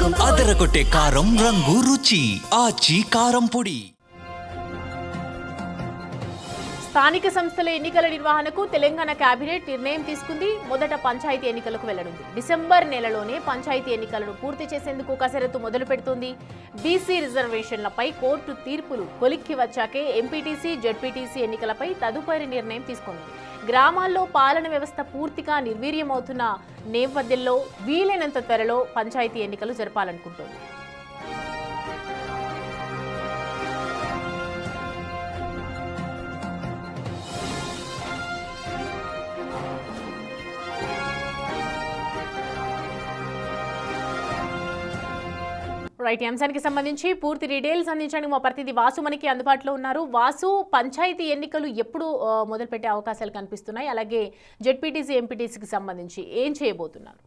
అదరగొట్టే కారం రంగు రుచి ఆచి కారం పొడి. స్థానిక సంస్థల ఎన్నికల నిర్వహణకు తెలంగాణ కేబినెట్ నిర్ణయం తీసుకుంది. మొదట పంచాయతీ ఎన్నికలకు వెళ్లనుంది. డిసెంబర్ నెలలోనే పంచాయతీ ఎన్నికలను పూర్తి చేసేందుకు కసరత్తు మొదలు పెడుతుంది. బీసీ రిజర్వేషన్లపై కోర్టు తీర్పులు కొలిక్కి వచ్చాకే ఎంపీటీసీ జెడ్పీటీసీ ఎన్నికలపై తదుపరి నిర్ణయం తీసుకుంది. గ్రామాల్లో పాలన వ్యవస్థ పూర్తిగా నిర్వీర్యమవుతున్న నేపథ్యంలో వీలైనంత త్వరలో పంచాయతీ ఎన్నికలు జరపాలనుకుంటోంది. రైట్, అంశానికి సంబంధించి పూర్తి డీటెయిల్స్ అందించడానికి మా ప్రతినిధి వాసు మనకి అందుబాటులో ఉన్నారు. వాసు, పంచాయతీ ఎన్నికలు ఎప్పుడు మొదలుపెట్టే అవకాశాలు కనిపిస్తున్నాయి? అలాగే జెడ్పీటీసీ ఎంపీటీసీకి సంబంధించి ఏం చేయబోతున్నారు?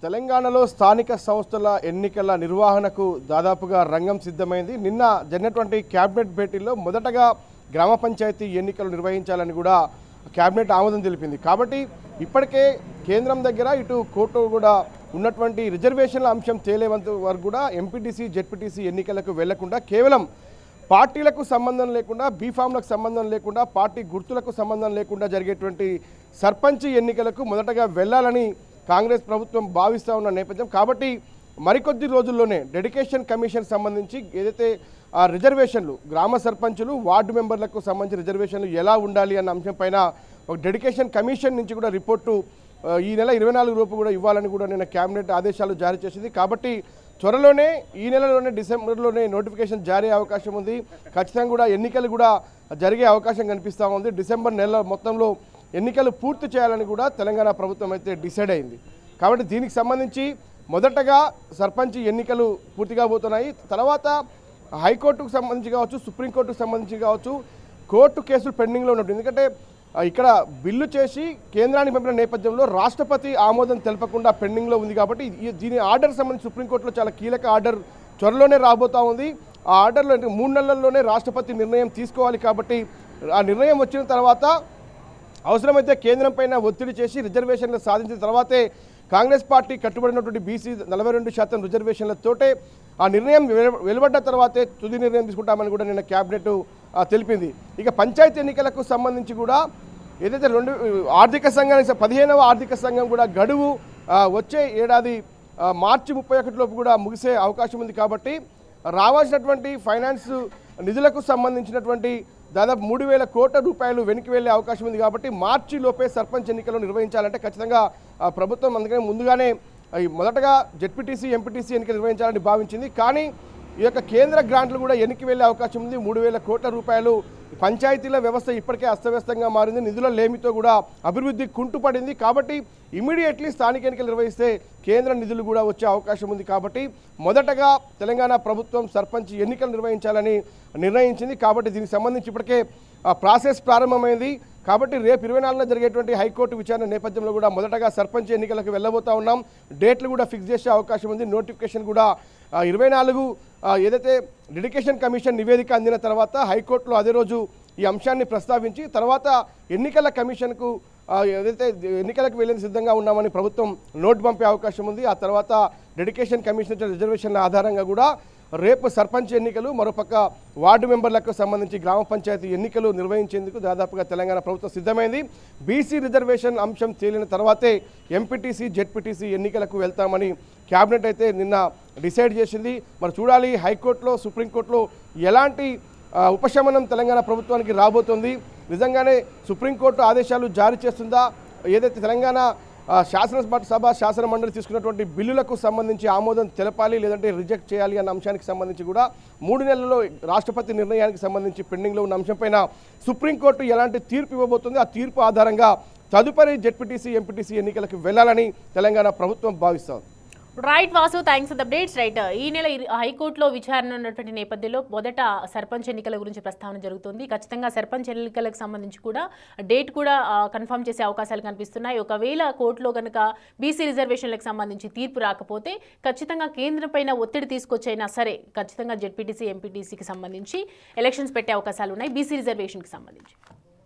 తెలంగాణలో స్థానిక సంస్థల ఎన్నికల నిర్వహణకు దాదాపుగా రంగం సిద్ధమైంది. నిన్న జరిగినటువంటి క్యాబినెట్ భేటీలో మొదటగా గ్రామ పంచాయతీ ఎన్నికలు నిర్వహించాలని కూడా క్యాబినెట్ ఆమోదం తెలిపింది. కాబట్టి ఇప్పటికే కేంద్రం దగ్గర ఇటు కోర్టు కూడా ఉన్నటువంటి రిజర్వేషన్ల అంశం తేలేంత వరకు కూడా ఎంపీటీసీ జెడ్పీటీసీ ఎన్నికలకు వెళ్లకుండా కేవలం పార్టీలకు సంబంధం లేకుండా బీఫామ్లకు సంబంధం లేకుండా పార్టీ గుర్తులకు సంబంధం లేకుండా జరిగేటువంటి సర్పంచ్ ఎన్నికలకు మొదటగా వెళ్లాలని కాంగ్రెస్ ప్రభుత్వం భావిస్తూ ఉన్న నేపథ్యం. కాబట్టి మరికొద్ది రోజుల్లోనే డెడికేషన్ కమిషన్ సంబంధించి ఏదైతే ఆ రిజర్వేషన్లు గ్రామ సర్పంచులు వార్డు మెంబర్లకు సంబంధించిన రిజర్వేషన్లు ఎలా ఉండాలి అన్న అంశం పైన ఒక డెడికేషన్ కమిషన్ నుంచి కూడా రిపోర్టు ఈ నెల 24 లోపు కూడా ఇవ్వాలని కూడా నిన్న క్యాబినెట్ ఆదేశాలు జారీ చేసింది. కాబట్టి త్వరలోనే ఈ నెలలోనే డిసెంబర్లోనే నోటిఫికేషన్ జారీ అవకాశం ఉంది. ఖచ్చితంగా కూడా ఎన్నికలు కూడా జరిగే అవకాశం కనిపిస్తూ ఉంది. డిసెంబర్ నెల మొత్తంలో ఎన్నికలు పూర్తి చేయాలని కూడా తెలంగాణ ప్రభుత్వం అయితే డిసైడ్ అయింది. కాబట్టి దీనికి సంబంధించి మొదటగా సర్పంచ్ ఎన్నికలు పూర్తిగా పోతున్నాయి. తర్వాత హైకోర్టుకు సంబంధించి కావచ్చు, సుప్రీంకోర్టుకు సంబంధించి కావచ్చు, కోర్టు కేసులు పెండింగ్లో ఉన్నట్టు. ఎందుకంటే ఇక్కడ బిల్లు చేసి కేంద్రానికి పంపిన నేపథ్యంలో రాష్ట్రపతి ఆమోదం తెలపకుండా పెండింగ్లో ఉంది. కాబట్టి దీని ఆర్డర్ సంబంధించి సుప్రీంకోర్టులో చాలా కీలక ఆర్డర్ త్వరలోనే రాబోతూ ఉంది. ఆ ఆర్డర్లో 3 నెలల్లోనే రాష్ట్రపతి నిర్ణయం తీసుకోవాలి. కాబట్టి ఆ నిర్ణయం వచ్చిన తర్వాత అవసరమైతే కేంద్రం పైన ఒత్తిడి చేసి రిజర్వేషన్లు సాధించిన తర్వాతే కాంగ్రెస్ పార్టీ కట్టుబడినటువంటి బీసీ 42% రిజర్వేషన్లతోటే ఆ నిర్ణయం వెలువడ్డ తర్వాతే తుది నిర్ణయం తీసుకుంటామని కూడా నిన్న క్యాబినెట్ తెలిపింది. ఇక పంచాయతీ ఎన్నికలకు సంబంధించి కూడా ఏదైతే ఆర్థిక సంఘానికి 15వ ఆర్థిక సంఘం కూడా గడువు వచ్చే ఏడాది మార్చి 31 లోపు కూడా ముగిసే అవకాశం ఉంది. కాబట్టి రావాల్సినటువంటి ఫైనాన్స్ నిధులకు సంబంధించినటువంటి దాదాపు 3,000 కోట్ల రూపాయలు వెనక్కి వెళ్లే అవకాశం ఉంది. కాబట్టి మార్చి లోపే సర్పంచ్ ఎన్నికలు నిర్వహించాలంటే ఖచ్చితంగా ప్రభుత్వం అందుకనే ముందుగానే మొదటగా జెడ్పీటీసీ ఎంపీటీసీ ఎన్నికలు నిర్వహించాలని భావించింది. కానీ ఈ యొక్క కేంద్ర గ్రాంట్లు కూడా వెనక్కి వెళ్లే అవకాశం ఉంది. 3,000 కోట్ల రూపాయలు పంచాయతీల వ్యవస్థ ఇప్పటికే అస్తవ్యస్తంగా మారింది. నిధుల లేమితో కూడా అభివృద్ధి కుంటుపడింది. కాబట్టి ఇమీడియట్లీ స్థానిక ఎన్నికలు నిర్వహిస్తే కేంద్ర నిధులు కూడా వచ్చే అవకాశం ఉంది. కాబట్టి మొదటగా తెలంగాణ ప్రభుత్వం సర్పంచ్ ఎన్నికలు నిర్వహించాలని నిర్ణయించింది. కాబట్టి దీనికి సంబంధించి ఇప్పటికే ప్రాసెస్ ప్రారంభమైంది. కాబట్టి రేపు 24న జరిగేటువంటి హైకోర్టు విచారణ నేపథ్యంలో కూడా మొదటగా సర్పంచ్ ఎన్నికలకు వెళ్ళబోతా ఉన్నాం. డేట్లు కూడా ఫిక్స్ చేసే అవకాశం ఉంది. నోటిఫికేషన్ కూడా 24 ఏదైతే డెడికేషన్ కమిషన్ నివేదిక అందిన తర్వాత హైకోర్టులో అదే రోజు ఈ అంశాన్ని ప్రస్తావించి తర్వాత ఎన్నికల కమిషన్కు ఏదైతే ఎన్నికలకు వెళ్ళేందుకు సిద్ధంగా ఉన్నామని ప్రభుత్వం నోటు పంపే అవకాశం ఉంది. ఆ తర్వాత డెడికేషన్ కమిషన్ రిజర్వేషన్ల ఆధారంగా కూడా రేపు సర్పంచ్ ఎన్నికలు, మరోపక్క వార్డు మెంబర్లకు సంబంధించి గ్రామ పంచాయతీ ఎన్నికలు నిర్వహించేందుకు దాదాపుగా తెలంగాణ ప్రభుత్వం సిద్ధమైంది. బీసీ రిజర్వేషన్ అంశం తేలిన తర్వాతే ఎంపీటీసీ జెడ్పీటీసీ ఎన్నికలకు వెళ్తామని క్యాబినెట్ అయితే నిన్న డిసైడ్ చేసింది. మరి చూడాలి హైకోర్టులో సుప్రీంకోర్టులో ఎలాంటి ఉపశమనం తెలంగాణ ప్రభుత్వానికి రాబోతోంది. నిజంగానే సుప్రీంకోర్టు ఆదేశాలు జారీ చేస్తుందా, ఏదైతే తెలంగాణ శాసన మండలి తీసుకున్నటువంటి బిల్లులకు సంబంధించి ఆమోదం తెలపాలి లేదంటే రిజెక్ట్ చేయాలి అన్న అంశానికి సంబంధించి కూడా 3 నెలల్లో రాష్ట్రపతి నిర్ణయానికి సంబంధించి పెండింగ్లో ఉన్న అంశంపైన సుప్రీంకోర్టు ఎలాంటి తీర్పు ఇవ్వబోతుంది, ఆ తీర్పు ఆధారంగా తదుపరి జెడ్పీటీసీ ఎంపీటీసీ ఎన్నికలకు వెళ్లాలని తెలంగాణ ప్రభుత్వం భావిస్తోంది. Right Vasu, thanks for the updates. Right, ఈ నెల హైకోర్టులో విచారణ ఉన్నటువంటి నేపథ్యంలో మొదట సర్పంచ్ ఎన్నికల గురించి ప్రస్తావన జరుగుతుంది. ఖచ్చితంగా సర్పంచ్ ఎన్నికలకు సంబంధించి కూడా డేట్ కూడా కన్ఫర్మ్ చేసే అవకాశాలు కనిపిస్తున్నాయి. ఒకవేళ కోర్టులో కనుక బీసీ రిజర్వేషన్లకు సంబంధించి తీర్పు రాకపోతే ఖచ్చితంగా కేంద్రం పైన ఒత్తిడి తీసుకొచ్చైనా సరే ఖచ్చితంగా జెడ్పీటీసీ ఎంపీటీసీకి సంబంధించి ఎలక్షన్స్ పెట్టే అవకాశాలు ఉన్నాయి బీసీ రిజర్వేషన్కి సంబంధించి.